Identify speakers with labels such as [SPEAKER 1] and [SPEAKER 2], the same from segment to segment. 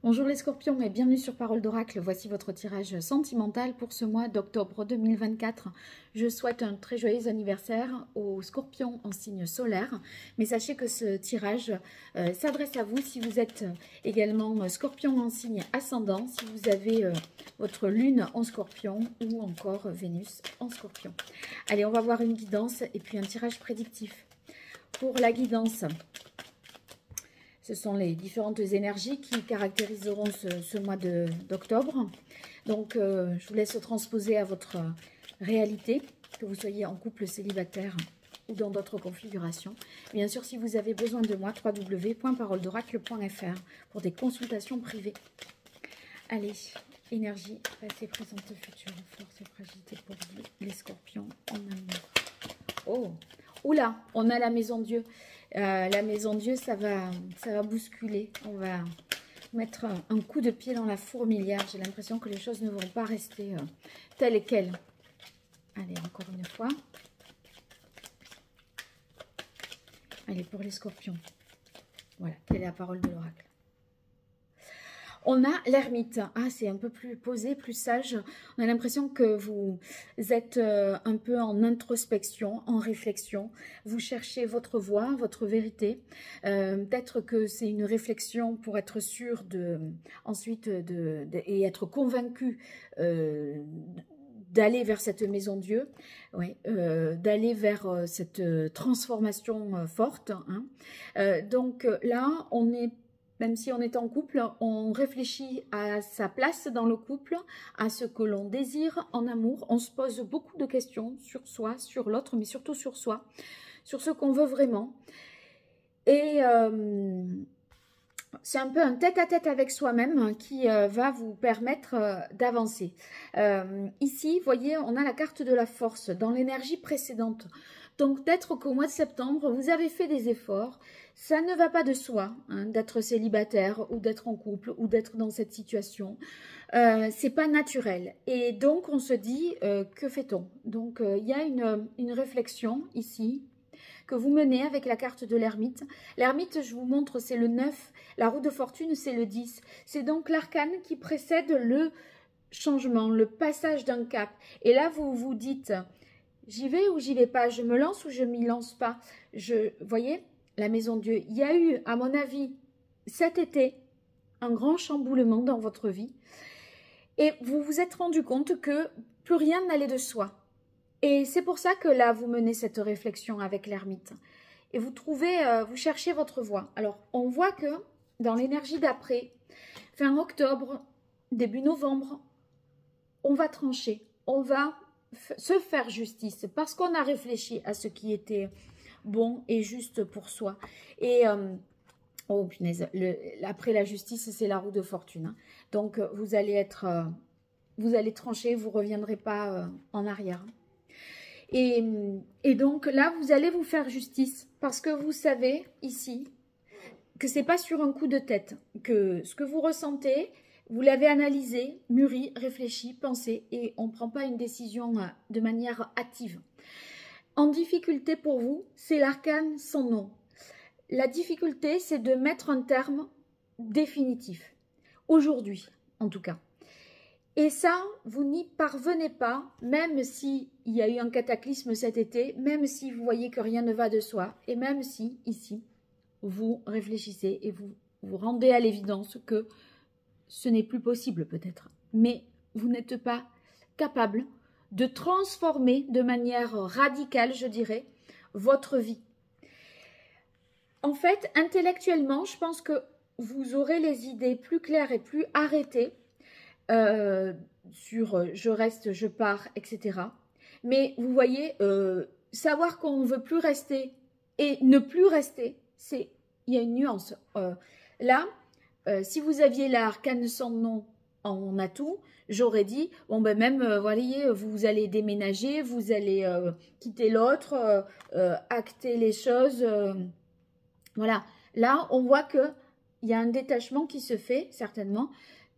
[SPEAKER 1] Bonjour les scorpions et bienvenue sur Parole d'Oracle. Voici votre tirage sentimental pour ce mois d'octobre 2024. Je souhaite un très joyeux anniversaire aux scorpions en signe solaire. Mais sachez que ce tirage s'adresse à vous si vous êtes également scorpion en signe ascendant, si vous avez votre lune en scorpion ou encore Vénus en scorpion. Allez, on va voir une guidance et puis un tirage prédictif. Pour la guidance, ce sont les différentes énergies qui caractériseront ce mois d'octobre. Donc, je vous laisse transposer à votre réalité, que vous soyez en couple célibataire ou dans d'autres configurations. Bien sûr, si vous avez besoin de moi, www.paroledoracle.fr pour des consultations privées. Allez, énergie, passé, présente, futur, force et fragilité pour vous, les scorpions en amour. Oh, oula, on a la maison Dieu. La maison Dieu, ça va bousculer. On va mettre un coup de pied dans la fourmilière. J'ai l'impression que les choses ne vont pas rester telles quelles. Allez, encore une fois. Allez, pour les scorpions. Voilà, quelle est la parole de l'oracle? On a l'ermite. Ah, c'est un peu plus posé, plus sage. On a l'impression que vous êtes un peu en introspection, en réflexion. Vous cherchez votre voie, votre vérité. Peut-être que c'est une réflexion pour être sûr et être convaincu d'aller vers cette maison Dieu, ouais, d'aller vers cette transformation forte. Hein. Donc là, on est... Même si on est en couple, on réfléchit à sa place dans le couple, à ce que l'on désire en amour. On se pose beaucoup de questions sur soi, sur l'autre, mais surtout sur soi, sur ce qu'on veut vraiment. Et c'est un peu un tête-à-tête avec soi-même qui va vous permettre d'avancer. Ici, vous voyez, on a la carte de la force dans l'énergie précédente. Donc, peut-être qu'au mois de septembre, vous avez fait des efforts. Ça ne va pas de soi hein, d'être célibataire ou d'être en couple ou d'être dans cette situation. C'est pas naturel. Et donc, on se dit, que fait-on? Donc, il y a une réflexion ici que vous menez avec la carte de l'ermite. L'ermite, je vous montre, c'est le 9. La roue de fortune, c'est le 10. C'est donc l'arcane qui précède le changement, le passage d'un cap. Et là, vous vous dites... J'y vais ou j'y vais pas? Je me lance ou je m'y lance pas? Voyez, la maison Dieu, il y a eu, à mon avis, cet été, un grand chamboulement dans votre vie. Et vous vous êtes rendu compte que plus rien n'allait de soi. Et c'est pour ça que là, vous menez cette réflexion avec l'ermite. Et vous cherchez votre voie. Alors, on voit que dans l'énergie d'après, fin octobre, début novembre, on va trancher. On va se faire justice parce qu'on a réfléchi à ce qui était bon et juste pour soi. Et oh punaise, après la justice, c'est la roue de fortune. Hein. Donc vous allez trancher, vous reviendrez pas en arrière. Et donc là, vous allez vous faire justice parce que vous savez ici que c'est pas sur un coup de tête, que ce que vous ressentez, vous l'avez analysé, mûri, réfléchi, pensé et on ne prend pas une décision de manière hâtive. En difficulté pour vous, c'est l'arcane sans nom. La difficulté, c'est de mettre un terme définitif. Aujourd'hui, en tout cas. Et ça, vous n'y parvenez pas, même s'il y a eu un cataclysme cet été, même si vous voyez que rien ne va de soi, et même si, ici, vous réfléchissez et vous vous rendez à l'évidence que ce n'est plus possible peut-être, mais vous n'êtes pas capable de transformer de manière radicale, je dirais, votre vie. En fait, intellectuellement, je pense que vous aurez les idées plus claires et plus arrêtées sur je reste, je pars, etc. Mais vous voyez, savoir qu'on ne veut plus rester et ne plus rester, il y a une nuance. Là, si vous aviez l'arcane sans nom en atout, j'aurais dit, bon ben même, voyez, vous allez déménager, vous allez quitter l'autre, acter les choses. Voilà. Là, on voit qu'il y a un détachement qui se fait, certainement,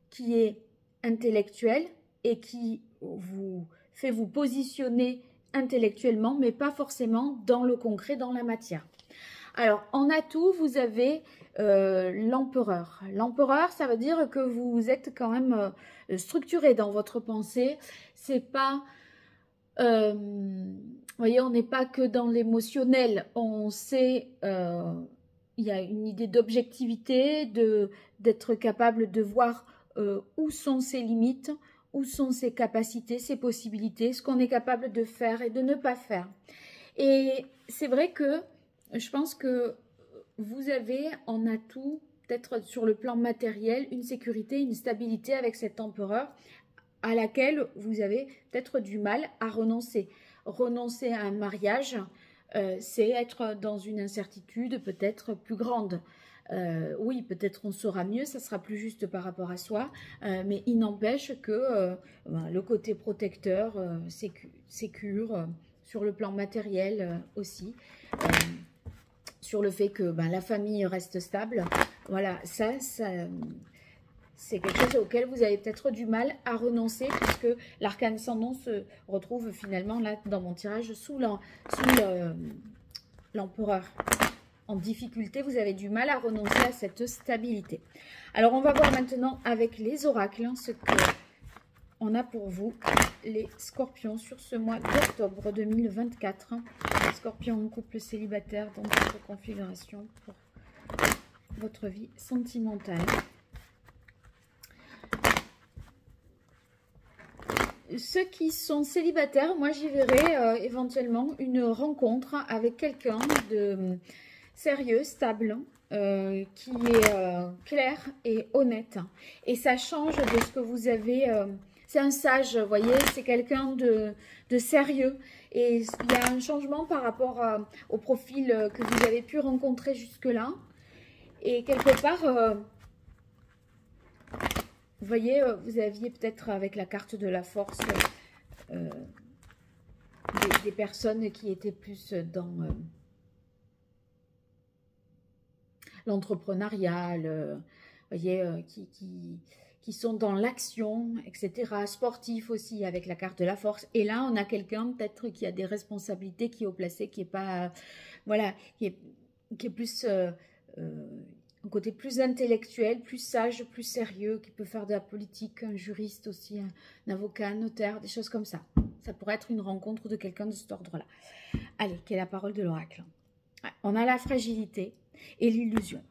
[SPEAKER 1] qui est intellectuel et qui vous fait vous positionner intellectuellement, mais pas forcément dans le concret, dans la matière. Alors, en atout, vous avez l'empereur. L'empereur, ça veut dire que vous êtes quand même structuré dans votre pensée. C'est pas... vous voyez, on n'est pas que dans l'émotionnel. On sait... il y a une idée d'objectivité, d'être capable de voir où sont ses limites, où sont ses capacités, ses possibilités, ce qu'on est capable de faire et de ne pas faire. Et c'est vrai que je pense que vous avez en atout, peut-être sur le plan matériel, une sécurité, une stabilité avec cet empereur à laquelle vous avez peut-être du mal à renoncer. Renoncer à un mariage, c'est être dans une incertitude peut-être plus grande. Oui, peut-être on saura mieux, ça sera plus juste par rapport à soi, mais il n'empêche que le côté protecteur, sécure, sur le plan matériel aussi, sur le fait que la famille reste stable, voilà, ça c'est quelque chose auquel vous avez peut-être du mal à renoncer, puisque l'arcane sans nom se retrouve finalement là dans mon tirage sous l'empereur. En difficulté, vous avez du mal à renoncer à cette stabilité. Alors, on va voir maintenant avec les oracles ce qu'on a pour vous, les scorpions, sur ce mois d'octobre 2024. Les scorpions en couple célibataire dans votre configuration pour votre vie sentimentale. Ceux qui sont célibataires, moi j'y verrai éventuellement une rencontre avec quelqu'un de sérieux, stable, qui est clair et honnête. Et ça change de ce que vous avez... c'est un sage, vous voyez, c'est quelqu'un de sérieux. Et il y a un changement par rapport au profil que vous avez pu rencontrer jusque-là. Et quelque part... vous voyez, vous aviez peut-être avec la carte de la force des personnes qui étaient plus dans l'entrepreneuriat, vous voyez, qui sont dans l'action, etc. Sportifs aussi avec la carte de la force. Et là, on a quelqu'un peut-être qui a des responsabilités, qui est haut placé, qui est pas, voilà, qui est plus... un côté plus intellectuel, plus sage, plus sérieux, qui peut faire de la politique, un juriste aussi, un avocat, un notaire, des choses comme ça. Ça pourrait être une rencontre de quelqu'un de cet ordre-là. Allez, quelle est la parole de l'oracle? On a la fragilité et l'illusion.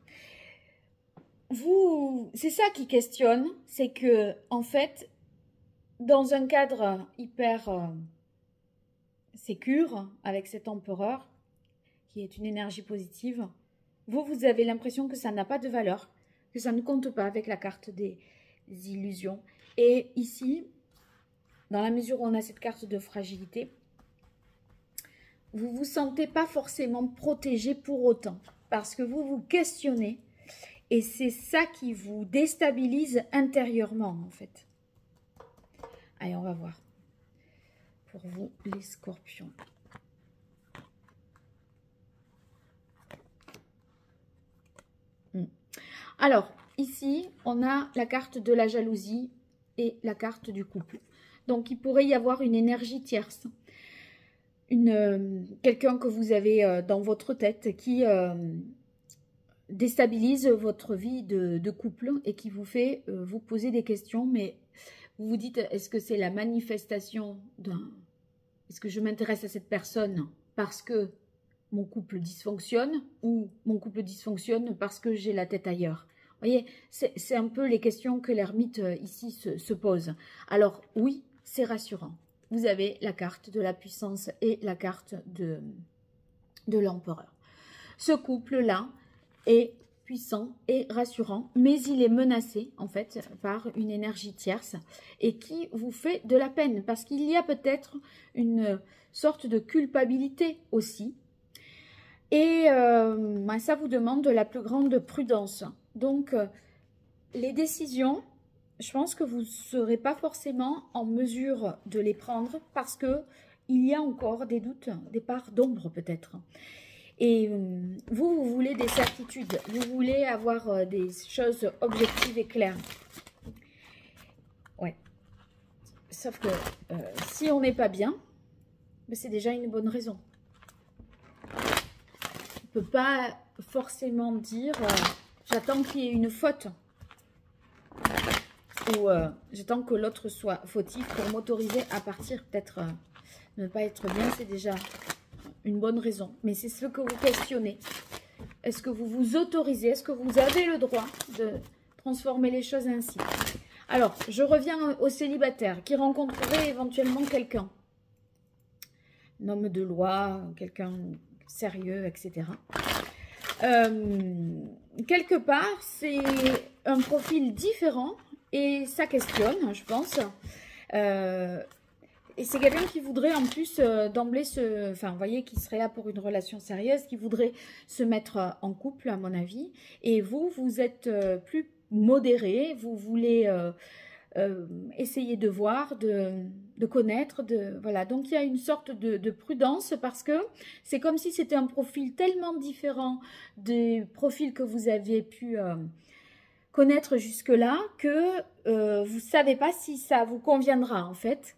[SPEAKER 1] C'est ça qui questionne, c'est que, en fait, dans un cadre hyper sécure, avec cet empereur, qui est une énergie positive, vous avez l'impression que ça n'a pas de valeur, que ça ne compte pas avec la carte des illusions. Et ici, dans la mesure où on a cette carte de fragilité, vous ne vous sentez pas forcément protégé pour autant, parce que vous vous questionnez, et c'est ça qui vous déstabilise intérieurement, en fait. Allez, on va voir. Pour vous, les scorpions. Alors, ici, on a la carte de la jalousie et la carte du couple. Donc, il pourrait y avoir une énergie tierce. Quelqu'un que vous avez dans votre tête qui déstabilise votre vie de couple et qui vous fait vous poser des questions. Mais vous vous dites, est-ce que c'est la manifestation d'un... Est-ce que je m'intéresse à cette personne parce que mon couple dysfonctionne ou mon couple dysfonctionne parce que j'ai la tête ailleurs? Vous voyez, c'est un peu les questions que l'ermite ici se pose. Alors oui, c'est rassurant. Vous avez la carte de la puissance et la carte de l'empereur. Ce couple-là est puissant et rassurant, mais il est menacé en fait par une énergie tierce et qui vous fait de la peine parce qu'il y a peut-être une sorte de culpabilité aussi. Et ça vous demande de la plus grande prudence. Donc, les décisions, je pense que vous ne serez pas forcément en mesure de les prendre parce qu'il y a encore des doutes, des parts d'ombre peut-être. Et vous voulez des certitudes, vous voulez avoir des choses objectives et claires. Ouais. Sauf que si on n'est pas bien, c'est déjà une bonne raison. On ne peut pas forcément dire J'attends qu'il y ait une faute. Ou j'attends que l'autre soit fautif pour m'autoriser à partir. Peut-être ne pas être bien, c'est déjà une bonne raison. Mais c'est ce que vous questionnez. Est-ce que vous vous autorisez? Est-ce que vous avez le droit de transformer les choses ainsi? Alors, je reviens aux célibataires qui rencontreraient éventuellement quelqu'un. Un homme de loi, quelqu'un sérieux, etc. Quelque part, c'est un profil différent et ça questionne, je pense. Et c'est quelqu'un qui voudrait en plus d'emblée enfin, vous voyez, qui serait là pour une relation sérieuse, qui voudrait se mettre en couple, à mon avis. Et vous, vous êtes plus modéré, vous voulez essayer de voir, de connaître, voilà. Donc il y a une sorte de prudence parce que c'est comme si c'était un profil tellement différent des profils que vous avez pu connaître jusque-là que vous ne savez pas si ça vous conviendra en fait.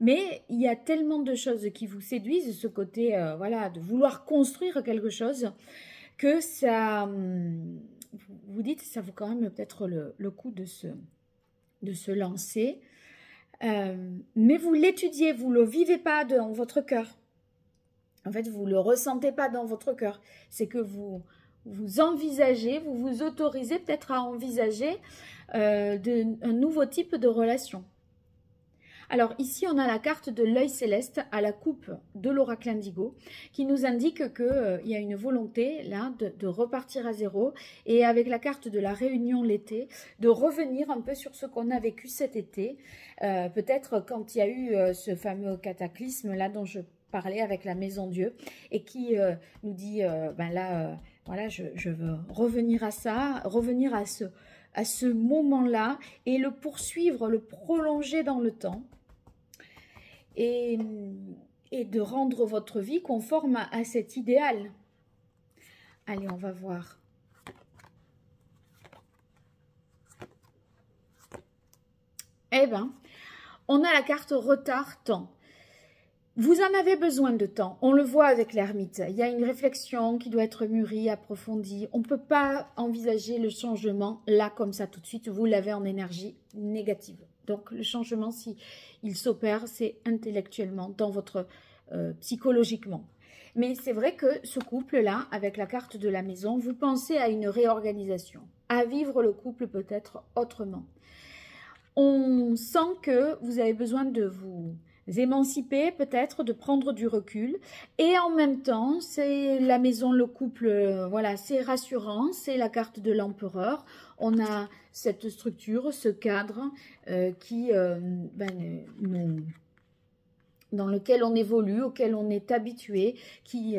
[SPEAKER 1] Mais il y a tellement de choses qui vous séduisent, ce côté voilà, de vouloir construire quelque chose, que ça, vous dites, ça vaut quand même peut-être le coup de se lancer. Mais vous l'étudiez, vous ne le vivez pas dans votre cœur. En fait, vous ne le ressentez pas dans votre cœur. C'est que vous envisagez, vous vous autorisez peut-être à envisager un nouveau type de relation. Alors ici, on a la carte de l'œil céleste à la coupe de l'oracle indigo qui nous indique qu'il y a une volonté là de repartir à zéro et avec la carte de la réunion l'été, de revenir un peu sur ce qu'on a vécu cet été. Peut-être quand il y a eu ce fameux cataclysme là dont je parlais avec la Maison Dieu et qui nous dit, ben là, voilà, je veux revenir à ça, revenir à ce moment-là et le poursuivre, le prolonger dans le temps. Et de rendre votre vie conforme à cet idéal. Allez, on va voir. Eh bien, on a la carte retard-temps. Vous en avez besoin de temps, on le voit avec l'ermite. Il y a une réflexion qui doit être mûrie, approfondie. On ne peut pas envisager le changement là, comme ça, tout de suite. Vous l'avez en énergie négative. Donc, le changement, si il s'opère, c'est intellectuellement, dans votre psychologiquement. Mais c'est vrai que ce couple-là, avec la carte de la maison, vous pensez à une réorganisation, à vivre le couple peut-être autrement. On sent que vous avez besoin de vous émanciper peut-être, de prendre du recul. Et en même temps, c'est la maison, le couple, voilà, c'est rassurant, c'est la carte de l'empereur. On a cette structure, ce cadre qui, dans lequel on évolue, auquel on est habitué, qui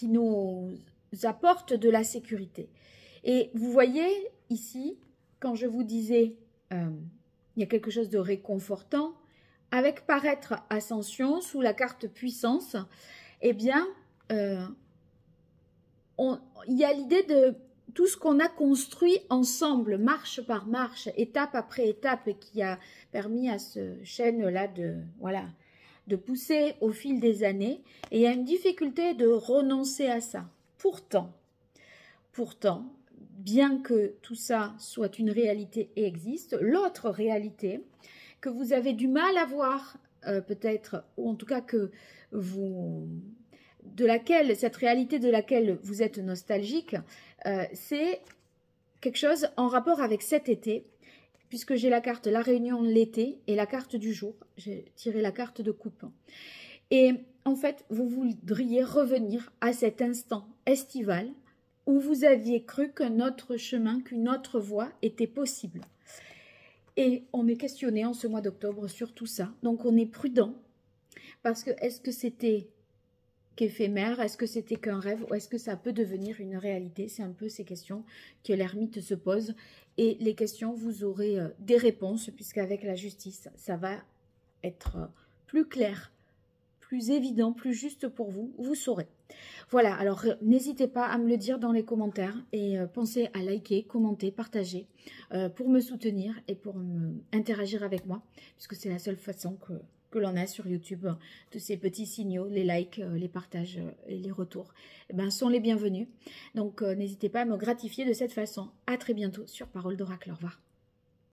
[SPEAKER 1] nous apporte de la sécurité. Et vous voyez ici, quand je vous disais, il y a quelque chose de réconfortant, avec paraître ascension sous la carte puissance, eh bien, il y a l'idée de tout ce qu'on a construit ensemble, marche par marche, étape après étape, et qui a permis à ce chêne-là de pousser au fil des années. Et il y a une difficulté de renoncer à ça. Pourtant, bien que tout ça soit une réalité et existe, l'autre réalité que vous avez du mal à voir peut-être, ou en tout cas que cette réalité de laquelle vous êtes nostalgique, c'est quelque chose en rapport avec cet été, puisque j'ai la carte la réunion l'été et la carte du jour. J'ai tiré la carte de coupe. Et en fait, vous voudriez revenir à cet instant estival où vous aviez cru qu'un autre chemin, qu'une autre voie était possible. Et on est questionné en ce mois d'octobre sur tout ça. Donc on est prudent, parce que est-ce que c'était qu'éphémère, est-ce que c'était qu'un rêve, ou est-ce que ça peut devenir une réalité? C'est un peu ces questions que l'ermite se pose. Et les questions, vous aurez des réponses, puisqu'avec la justice, ça va être plus clair, plus évident, plus juste pour vous, vous saurez. Voilà, alors n'hésitez pas à me le dire dans les commentaires et pensez à liker, commenter, partager pour me soutenir et pour interagir avec moi, puisque c'est la seule façon que que l'on a sur YouTube, tous ces petits signaux, les likes, les partages et les retours, eh ben, sont les bienvenus. Donc, n'hésitez pas à me gratifier de cette façon. À très bientôt sur Parole d'Oracle. Au revoir.